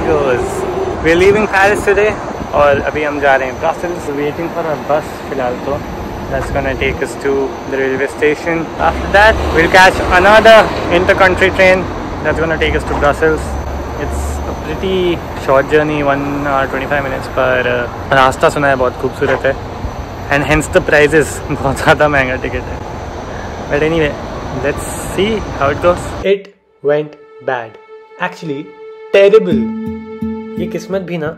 goes. We're leaving Paris today और अभी हम जा रहे हैं Brussels. Waiting for our bus फिलहाल तो. That's gonna take us to the railway station. After that, we'll catch another inter-country train that's gonna take us to Brussels. It's a pretty short journey, 1 hour 25 minutes. पर रास्ता सुना है बहुत खूबसूरत है. And hence the prices बहुत ज़्यादा महंगा टिकट है. But anyway, let's see how it goes. It went bad. Actually, terrible. ये किस्मत भी ना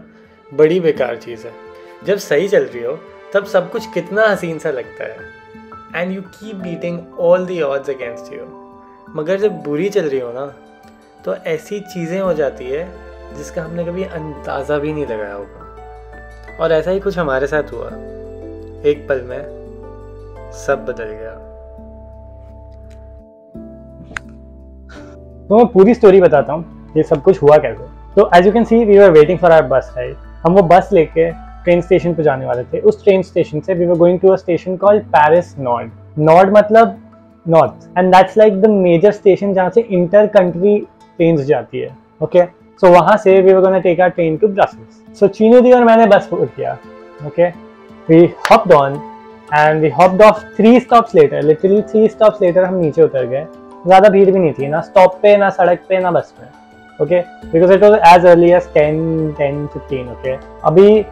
बड़ी बेकार चीज़ है. जब सही चल रही हो तब सब कुछ कितना हसीन सा लगता है and you keep beating all the odds against you. मगर जब बुरी चल रही हो ना तो ऐसी चीज़ें हो जाती है जिसका हमने कभी अंदाज़ा भी नहीं लगाया होगा. और ऐसा ही कुछ हमारे साथ हुआ. एक पल में सब बदल गया. तो मैं पूरी स्टोरी बताता हूँ ये सब कुछ हुआ कैसे. तो as you can see we were waiting for our bus right. हम वो बस लेके ट्रेन स्टेशन पे जाने वाले थे. उस ट्रेन स्टेशन से we were going to a station called Paris Nord. Nord मतलब north and that's like the major station जहाँ से इंटर कंट्री ट्रेन्स जाती है. ओके सो वहाँ से we were gonna take our train to Brussels. So Chinu दी और मैंने बस बुक किया. Okay we hopped on and we hopped off 3 stops later. Literally 3 stops later हम नीचे उतर गए. ज़्यादा भीड़ भी नहीं थी ना स्टॉप पे ना सड़क पे ना बस में. Okay because it was as early as 10-15. Okay अभी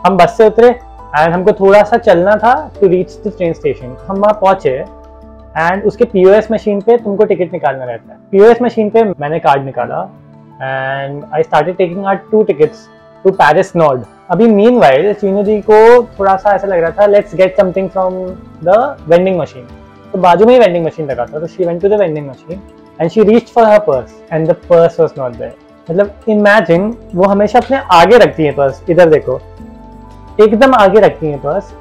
हम बस से उतरे एंड हमको थोड़ा सा चलना था to reach the train station. हम वहाँ पहुँचे एंड उसके POS मशीन पे तुमको टिकट निकालना रहता है. POS मशीन पे मैंने कार्ड निकाला and I started taking out 2 tickets to Paris Nord. अभी मीनवाइल चीनू जी को थोड़ा सा ऐसा लग रहा था let's get something from the vending machine. तो बाजू में ही वेंडिंग मशीन लगा था. तो she went to the vending machine and she reached for her purse and the purse was not there. मतलब इमेजिन वो हमेशा अपने आगे रखती है पर्स. इधर देखो एकदम आगे रखती है पर्स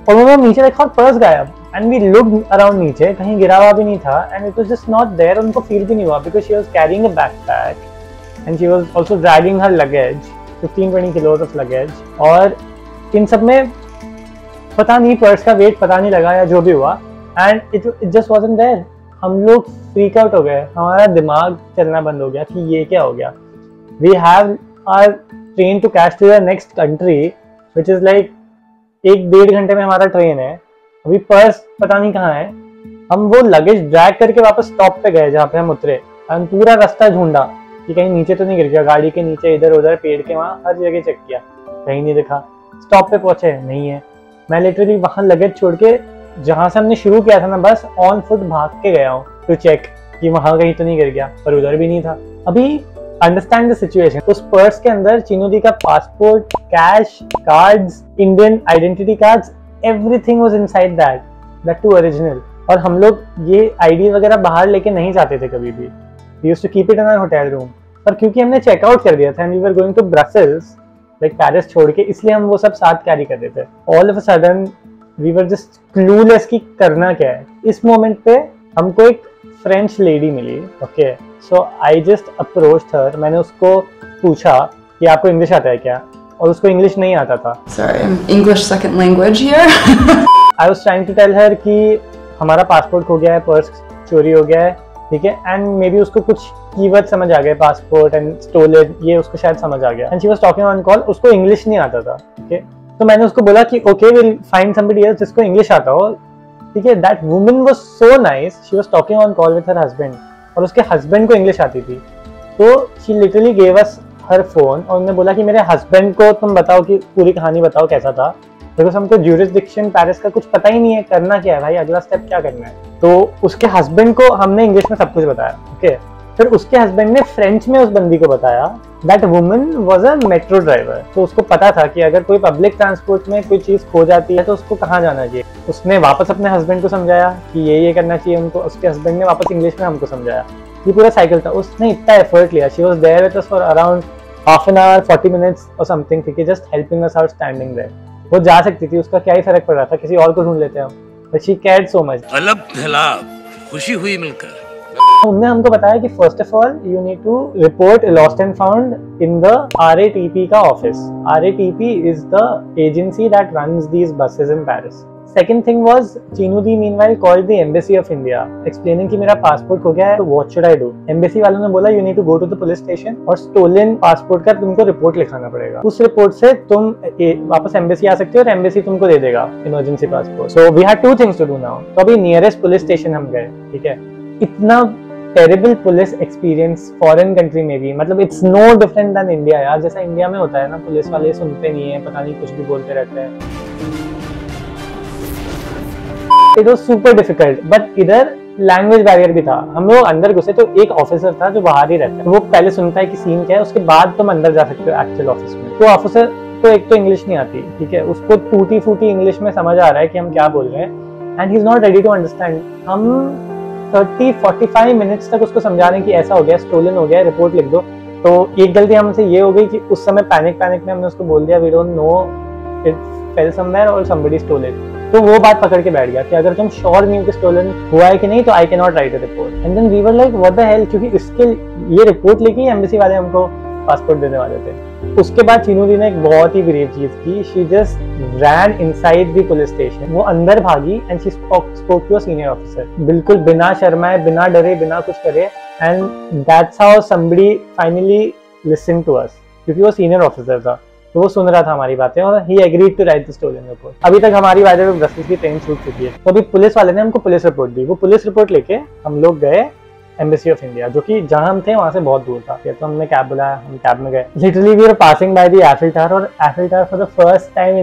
और वो नीचे देखा और पर्स गायब. एंड वी लुक्ड अराउंड नीचे कहीं गिरा हुआ भी नहीं था and it was just not there. उनको फील भी नहीं हुआ because she was carrying a backpack and she was also dragging her luggage 15-20 kilos of luggage. और इन सब में पता नहीं पर्स का वेट पता नहीं लगा या जो भी हुआ and it just wasn't there. हम लोग फ्रीक आउट हो गए. हमारा दिमाग चलना बंद हो गया कि ये क्या हो गया. We have our train to catch to the next country which is like 1-1.5 घंटे में हमारा ट्रेन है. अभी पर्स पता नहीं कहाँ है. हम वो लगेज ड्रैग करके वापस स्टॉप पे गए जहाँ पे हम उतरे. हम पूरा रास्ता ढूंढा कि कहीं नीचे तो नहीं गिर गया. गाड़ी के नीचे इधर उधर पेड़ के वहाँ हर जगह चेक किया कहीं नहीं दिखा. स्टॉप पे पहुंचे नहीं है. मैं लिटरली वहाँ लगेज छोड़ के जहाँ से हमने शुरू किया था ना बस ऑन फुट भाग के गया हूँ टू चेक कि वहाँ कहीं तो नहीं गिर गया. पर उधर भी नहीं था. अभी अंडरस्टैंड द सिचुएशन. उस पर्स के अंदर चीनू दी का passport, cash, cards, Indian identity cards, everything was inside that too original. और हम लोग ये आईडी वगैरह बाहर लेके नहीं जाते थे कभी भी. We used to keep it in our hotel room. पर क्योंकि हमने चेकआउट कर दिया था and we were going to Brussels like Paris छोड़ के, इसलिए हम वो सब साथ कैरी कर रहे थे. All of a sudden we were just clueless कि करना क्या है. इस मोमेंट पे हमको एक फ्रेंच लेडी मिली. Okay so I just approached her. मैंने उसको पूछा कि आपको इंग्लिश आता है क्या, और उसको इंग्लिश नहीं आता था. Sorry, English second language here. I was trying to tell her कि हमारा पासपोर्ट खो गया है, पर्स चोरी हो गया है, ठीक है, एंड मे बी उसको कुछ कीवर्ड समझ आ गए, पासपोर्ट एंड स्टोलन, ये उसको शायद समझ आ गया. And she was talking on call. उसको इंग्लिश नहीं आता था. ठीक है तो मैंने उसको बोला कि okay will find somebody else जिसको इंग्लिश आता हो. ठीक है that woman was so nice. She was talking on call with her husband और उसके हस्बैंड को इंग्लिश आती थी. तो she literally gave us her phone और उन्होंने बोला कि मेरे हस्बैंड को तुम बताओ कि पूरी कहानी बताओ कैसा था. बिकॉज हमको ज्यूरिसडिक्शन पेरिस का कुछ पता ही नहीं है, करना क्या है भाई, अगला स्टेप क्या करना है. तो उसके हस्बैंड को हमने इंग्लिश में सब कुछ बताया. ओके फिर उसके हस्बैंड ने फ्रेंच में उस बंदी को बताया. That woman was a metro driver. तो उसको पता था कि अगर कोई पब्लिक ट्रांसपोर्ट में कोई चीज़ खो जाती है तो उसको कहाँ जाना चाहिए. उसने वापस अपने हस्बैंड को समझाया कि ये करना चाहिए उनको. उसके हस्बैंड ने वापस इंग्लिश में हमको समझाया. ये पूरा साइकिल था. उसने इतना एफर्ट लिया. She was there with us for around half an hour 40 minutes और समथिंग. ठीक है just helping us out standing there. वो जा सकती थी, उसका क्या ही फर्क पड़ रहा था, किसी और को ढूंढ लेते हम. But she cared so much. अलग थलाब खुशी हुई मिलकर. उनने हमको बताया कि first of all you need to report lost and found in the RATP का office. RATP is the agency that runs these buses in Paris. Second thing was Chinu Di meanwhile called the Embassy of India explaining कि मेरा passport खो गया है, what should I do? Embassy वालों ने बोला you need to go to the police station और stolen passport का तुमको रिपोर्ट लिखाना पड़ेगा। उस रिपोर्ट से तुम वापस एम्बेसी आ सकते हो और एम्बेसी तुमको दे देगा emergency passport. So we had two things to do now। तो अभी नियरेस्ट पुलिस स्टेशन हम गए, ठीक है। इतना terrible police experience foreign country में भी, मतलब it's no different than India यार। जैसा इंडिया में होता है ना, पुलिस वाले सुनते नहीं है, पता नहीं कुछ भी बोलते रहते हैं। It was super difficult, but इधर लैंग्वेज बैरियर भी था। हम लोग अंदर घुसे तो एक ऑफिसर था जो बाहर ही रहता है, वो पहले सुनता है कि सीन क्या है, उसके बाद तुम अंदर जा सकते हो एक्चुअल ऑफिस में। तो ऑफिसर तो एक तो इंग्लिश नहीं आती, ठीक है, उसको टूटी फूटी इंग्लिश में समझ आ रहा है कि हम क्या बोल रहे हैं, and he is not ready to understand. हम 30-45 मिनट्स तक उसको समझा रहे हैं कि ऐसा हो गया, स्टोलन हो गया, रिपोर्ट लिख दो। तो एक गलती हमसे ये हो गई कि उस समय पैनिक में हमने उसको बोल दिया we don't know, it fell somewhere और समबडी स्टोल इट। तो वो बात पकड़ के बैठ गया कि अगर तुम श्योर नहीं हो कि स्टोलन हुआ है कि नहीं तो I can not write a report. And then we were like what the hell, क्योंकि इसके ये रिपोर्ट लेके ही एम्बेसी वाले हमको पासपोर्ट देने वाले थे। उसके बाद चीनू दी ने एक बहुत ही ब्रेव चीज की, she just ran inside the police station. वो अंदर भागी and she spoke to a senior officer, बिल्कुल बिना शर्माए, बिना डरे, बिना कुछ करे, and that's how somebody finally listen to us, क्योंकि वो सीनियर ऑफिसर था। तो वो सुन रहा था हमारी बातें और he agreed to write the stolen report. अभी तक हमारी बाय द वे ब्रसेल्स की ट्रेन छूट चुकी है। तो अभी पुलिस वाले ने हमको पुलिस रिपोर्ट दी। वो पुलिस रिपोर्ट लेके हम लोग गए एम्बेसी ऑफ इंडिया, जो कि जहां हम थे वहां से बहुत दूर था। तो हमने कैब बुलाया, हम कैब में गए। Literally we were passing by the Eiffel tower, और Eiffel tower for the first time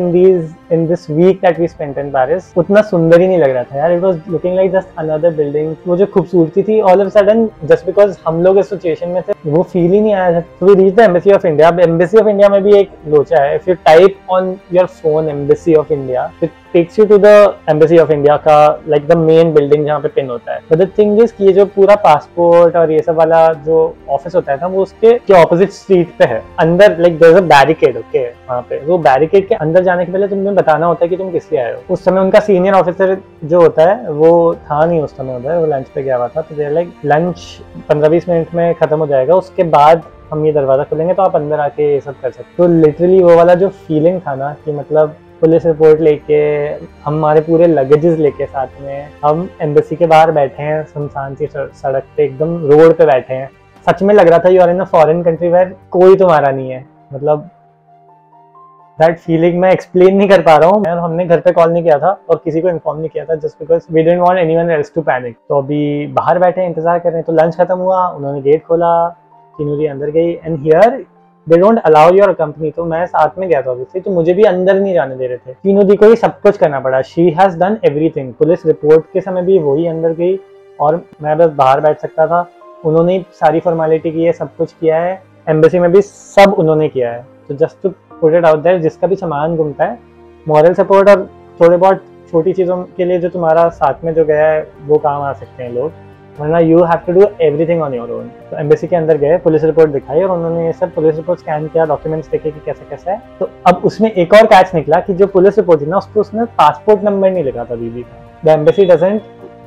in this week that we spent in Paris उतना सुंदर ही नहीं लग रहा था यार। It was looking like just another building. वो जो खूबसूरती थी all of sudden, just because हम लोग इस सिचुएशन में थे, वो फील ही नहीं आया था। तो we reach the embassy of India. अब एम्बेसी ऑफ इंडिया में भी एक लोचा है, if you type on your phone embassy of India takes you to the Embassy of India का like the main building जहाँ पे पिन होता है। But the thing is कि ये जो पूरा पासपोर्ट और ये सब वाला जो ऑफिस होता है ना, वो उसके ऑपोजिट स्ट्रीट पे है अंदर। like there's a barricade, okay, वहाँ पे वो बैरिकेड के अंदर जाने के पहले तुम्हें बताना होता है कि तुम किस लिए आए हो। उस समय उनका सीनियर ऑफिसर जो होता है वो था नहीं उस समय उधर, वो लंच पे गया हुआ था। तो देर लाइक लंच 15-20 मिनट में खत्म हो जाएगा, उसके बाद हम ये दरवाजा खोलेंगे तो आप अंदर आके ये सब कर सकते हो। तो लिटरली वो वाला जो फीलिंग था ना कि मतलब पुलिस रिपोर्ट लेके, हमारे पूरे लगेजेस लेके साथ में, हम एम्बेसी के बाहर बैठे हैं सुनसान सी सड़क पे, एकदम रोड पे बैठे हैं। सच में लग रहा था you are in a foreign country where कोई तुम्हारा नहीं है। मतलब दैट फीलिंग मैं एक्सप्लेन नहीं कर पा रहा हूँ। हमने घर पे कॉल नहीं किया था और किसी को इन्फॉर्म नहीं किया था, just because we didn't want anyone else to panic. तो अभी बाहर बैठे हैं, इंतजार कर रहे हैं। तो लंच खत्म हुआ, उन्होंने गेट खोला, चीनू दी अंदर गई, and here they don't allow your company. तो मैं साथ में गया था ऑब्वियसली, तो मुझे भी अंदर नहीं जाने दे रहे थे। चीनू दी को ही सब कुछ करना पड़ा। She has done everything. Police report के समय भी वही अंदर गई और मैं बस बाहर बैठ सकता था। उन्होंने सारी फॉर्मेलिटी की है, सब कुछ किया है। एम्बेसी में भी सब उन्होंने किया है। तो just to put it out there, जिसका भी सामान घूमता है, मॉरल सपोर्ट और थोड़े बहुत छोटी चीज़ों के लिए जो तुम्हारा साथ में जो गया है वो काम आ सकते हैं लोग, वरना you have to do everything on your own. तो एम्बेसी के अंदर गए, पुलिस रिपोर्ट दिखाई और उन्होंने ये सब पुलिस रिपोर्ट स्कैन किया, डॉक्यूमेंट्स देखे कि कैसा कैसा है। तो अब उसमें एक और कैच निकला कि जो पुलिस रिपोर्ट थी ना, उस पर उसने पासपोर्ट नंबर नहीं लिखा था दीदी का। The embassy doesn't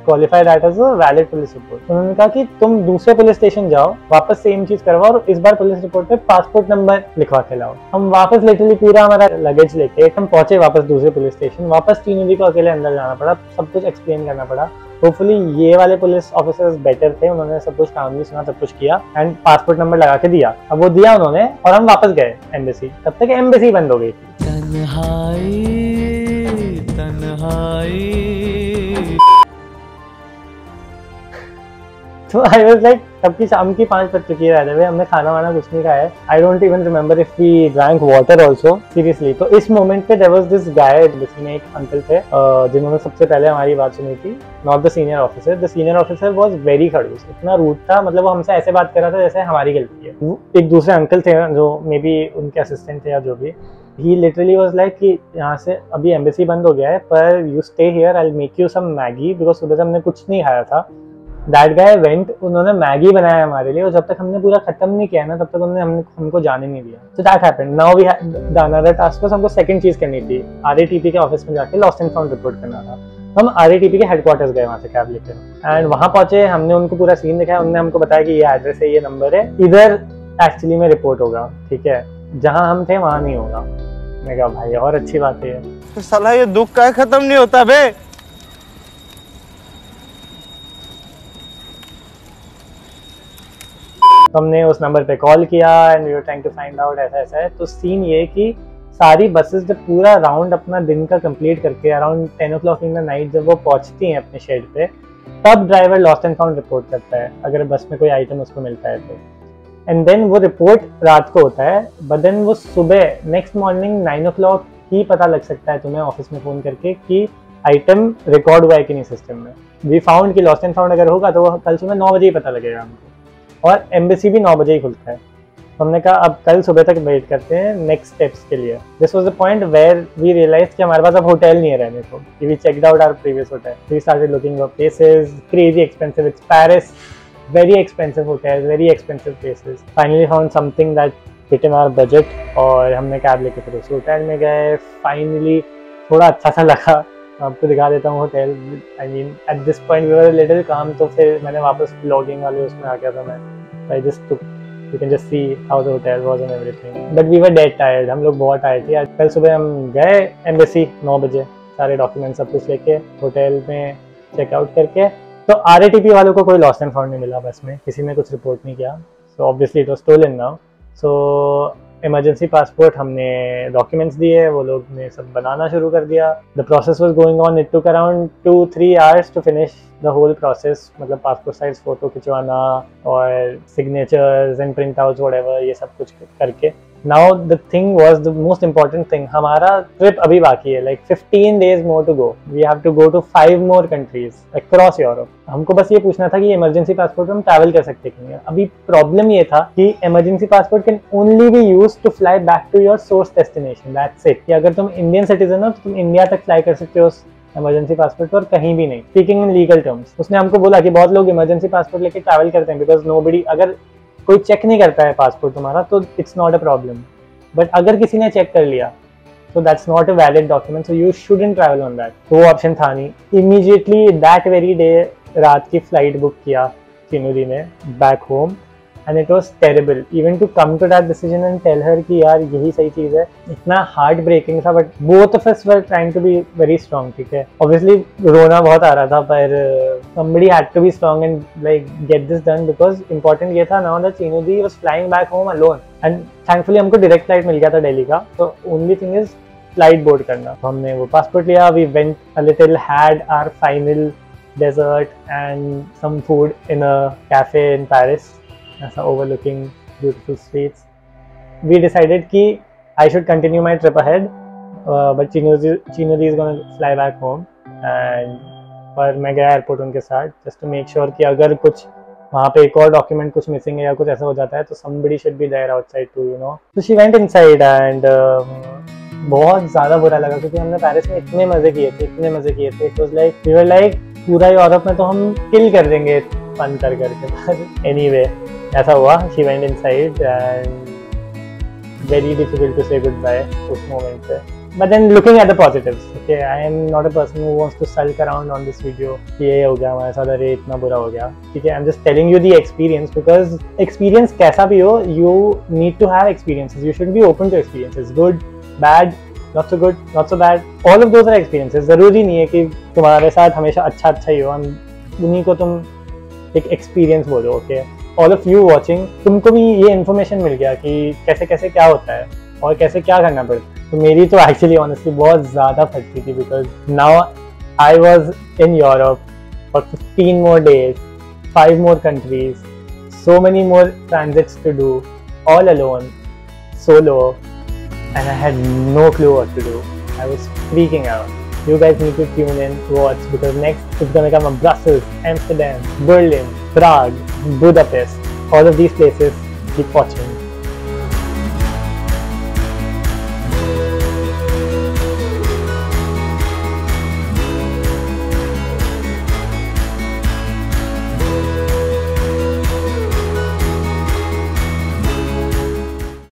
qualify that as a valid police report. उन्होंने कहा कि तुम दूसरे पुलिस स्टेशन जाओ, वापस सेम चीज करवाओ और इस बार पुलिस रिपोर्ट पे पासपोर्ट नंबर लिखवा के लाओ। हम वापस लिटरली पूरा हमारा लगेज लेके हम पहुंचे वापस दूसरे पुलिस स्टेशन। वापस चीनू दी को अकेले अंदर जाना पड़ा, सब कुछ एक्सप्लेन करना पड़ा। होपफुली ये वाले पुलिस ऑफिसर्स बेटर थे, उन्होंने सब कुछ काम भी सुना, सब कुछ किया एंड पासपोर्ट नंबर लगा के दिया। अब वो दिया उन्होंने और हम वापस गए एम्बेसी। तब तक एम्बेसी बंद हो गई थी। तन्हाई तन्हाई। तो आई वाज लाइक, तब की शाम की 5 बज चुकी है, हमने खाना वाना कुछ नहीं खाया है। I don't even remember if we drank water also, seriously. तो इस मोमेंट पे देयर वाज दिस गाय, जिसमें एक अंकल थे जिन्होंने सबसे पहले हमारी बात सुनी थी, not the senior officer. The senior officer was very खड़ूस, इतना रूड था, मतलब वो हमसे ऐसे बात कर रहा था जैसे हमारी गलती है। एक दूसरे अंकल थे जो मे बी उनके असिस्टेंट थे या जो भी, ही लिटरली वाज लाइक कि यहाँ से अभी एम्बेसी बंद हो गया है, पर you stay here, I will make you some Maggi, because सुबह से हमने कुछ नहीं खाया था। दैट गाय वेंट, उन्होंने मैगी बनाया हमारे लिए और जब तक हमने पूरा खत्म नहीं किया ना तब तक उन्होंने हमको जाने नहीं दिया। तो that happened. Now we had the another task, हमको सेकंड चीज करनी थी, RATP के ऑफिस में जाके लॉस्ट एंड फाउंड रिपोर्ट करना था। हम RATP के हेडक्वार्टर्स गए वहाँ से कैब लेकर एंड वहाँ पहुंचे, हमने उनको पूरा सीन दिखाया, उन्होंने हमको बताया कि ये एड्रेस है, ये नंबर है, इधर एक्चुअली में रिपोर्ट होगा, ठीक है, जहाँ हम थे वहाँ नहीं होगा। मैं कहा भाई और अच्छी बात है तो साला ये दुख का खत्म नहीं होता बे। हमने उस नंबर पे कॉल किया and we were trying to find out ऐसा ऐसा है। तो सीन ये कि सारी बसेस जब पूरा राउंड अपना दिन का कंप्लीट करके around 10 o'clock in the night जब वो पहुंचती हैं अपने शेड पे, तब driver lost and found report करता है अगर बस में कोई आइटम उसको मिलता है तो। एंड देन वो रिपोर्ट रात को होता है, बट देन वो सुबह नेक्स्ट मॉर्निंग 9 o'clock ही पता लग सकता है तुम्हें ऑफिस में फ़ोन करके कि आइटम रिकॉर्ड हुआ है कि नहीं सिस्टम में। वी फाउंड कि लॉस्ट एंड फाउंड अगर होगा तो वो कल सुबह 9 बजे ही पता लगेगा हमको, और एम्बेसी भी 9 बजे ही खुलता है। हमने कहा अब कल सुबह तक वेट करते हैं नेक्स्ट स्टेप्स के लिए। This was the point where we realize कि हमारे पास अब होटल नहीं है रहने को। We checked out our previous hotel, we started looking for places, crazy expensive, it's Paris, very expensive hotels, very expensive places. Finally found something that fit in our budget और हमने कैब लेके फिर उस hotel में गए। Finally थोड़ा अच्छा सा लगा, आपको दिखा देता हूँ hotel. I mean at this point we were little calm, तो फिर मैंने वापस ब्लॉगिंग वाले उसमें आ गया था मैं। I just took, you can just see how the hotel was and everything, but we were dead tired, हम लोग बहुत tired थे। आज कल सुबह हम गए एम्बेसी 9 बजे, सारे डॉक्यूमेंट सब कुछ लेके होटल में चेकआउट करके। तो RATP वालों को कोई लॉस्ट एंड फाउंड नहीं मिला बस में, किसी ने कुछ रिपोर्ट नहीं किया, so obviously it was stolen now. So emergency passport हमने डॉक्यूमेंट्स दिए, वो लोग ने सब बनाना शुरू कर दिया। The process was going on, it took around 2-3 hours to finish the whole process, मतलब पासपोर्ट साइज फोटो खिंचवाना और signatures and print outs whatever, ये सब कुछ करके। Now the thing was the most important thing, हमारा ट्रिप अभी बाकी है, like 15 days more to go. We have to go to 5 more countries across Europe. हमको बस ये पूछना था कि इमरजेंसी पासपोर्ट हम ट्रैवल कर सकते कि नहीं। अभी प्रॉब्लम ये था कि emergency passport can only be used to fly back to your source destination, that's it. कि अगर तुम इंडियन सिटीजन हो तो तुम इंडिया तक फ्लाई कर सकते हो इमरजेंसी पासपोर्ट पर, कहीं भी नहीं। स्पीकिंग इन लीगल टर्म्स, उसने हमको बोला कि बहुत लोग इमरजेंसी पासपोर्ट लेके ट्रैवल करते हैं बिकॉज नोबडी, अगर कोई चेक नहीं करता है पासपोर्ट तुम्हारा तो it's not a problem, but अगर किसी ने चेक कर लिया तो that's not a valid document, so you shouldn't travel on that. तो वो ऑप्शन था नहीं। इमीडिएटली दैट वेरी डे रात की फ्लाइट बुक किया चीनू दी ने back home, and it was terrible even to come to that decision and tell her कि यार यही सही चीज़ है। इतना हार्ट ब्रेकिंग था, but both of us were trying to be very strong, ठीक है। ऑब्वियसली रोना बहुत आ रहा था, पर somebody had to be strong and like get this done, because important ये था now that Chinu the was flying back home alone, and thankfully हमको direct flight मिल गया था दिल्ली का। तो only thing is flight board करना। तो हमने वो पासपोर्ट लिया, we went a little, had our final dessert and some food in a cafe in Paris, ऐसा overlooking beautiful streets. We decided कि I should continue my trip ahead, but Chino is gonna fly back home, and पर मैं गया airport उनके साथ just to make sure कि अगर कुछ वहाँ पे एक और डॉक्यूमेंट कुछ मिसिंग है या कुछ ऐसा हो जाता है तो somebody should be there outside too, you know. So she went inside and बहुत ज़्यादा बुरा लगा क्योंकि हमने पेरिस में इतने मज़े किए थे। It was like we were like पूरा यूरोप में तो हम किल कर देंगे फन कर करके, पर एनीवे ऐसा हुआ। She went inside and very difficult to say goodbye उस मोमेंट पे। But then looking at the positives, okay, I am not a person who wants to sulk around on this video कि ये हो गया हमारे साथ, अरे इतना बुरा हो गया, ठीक है। I'm just telling you the experience, because experience कैसा भी हो, you need to have experiences. You should be open to experiences, good, bad, not so good, not so bad. All of those are experiences. ज़रूरी नहीं है कि तुम्हारे साथ हमेशा अच्छा ही हो, उन्हीं को तुम एक एक्सपीरियंस बोलो, okay. All of you watching, तुमको भी ये इन्फॉर्मेशन मिल गया कि कैसे कैसे क्या होता है और कैसे क्या करना पड़ता है। तो मेरी तो एक्चुअली ऑनेस्टली बहुत ज़्यादा फटती थी, because now I was in Europe for 15 more days, 5 more countries, so many more transits to do, all alone, solo, and I had no clue what to do. I was freaking out. You guys need to tune in, watch, because next it's gonna come Brussels, Amsterdam, Berlin, Prague, Budapest, all of these places. Keep watching.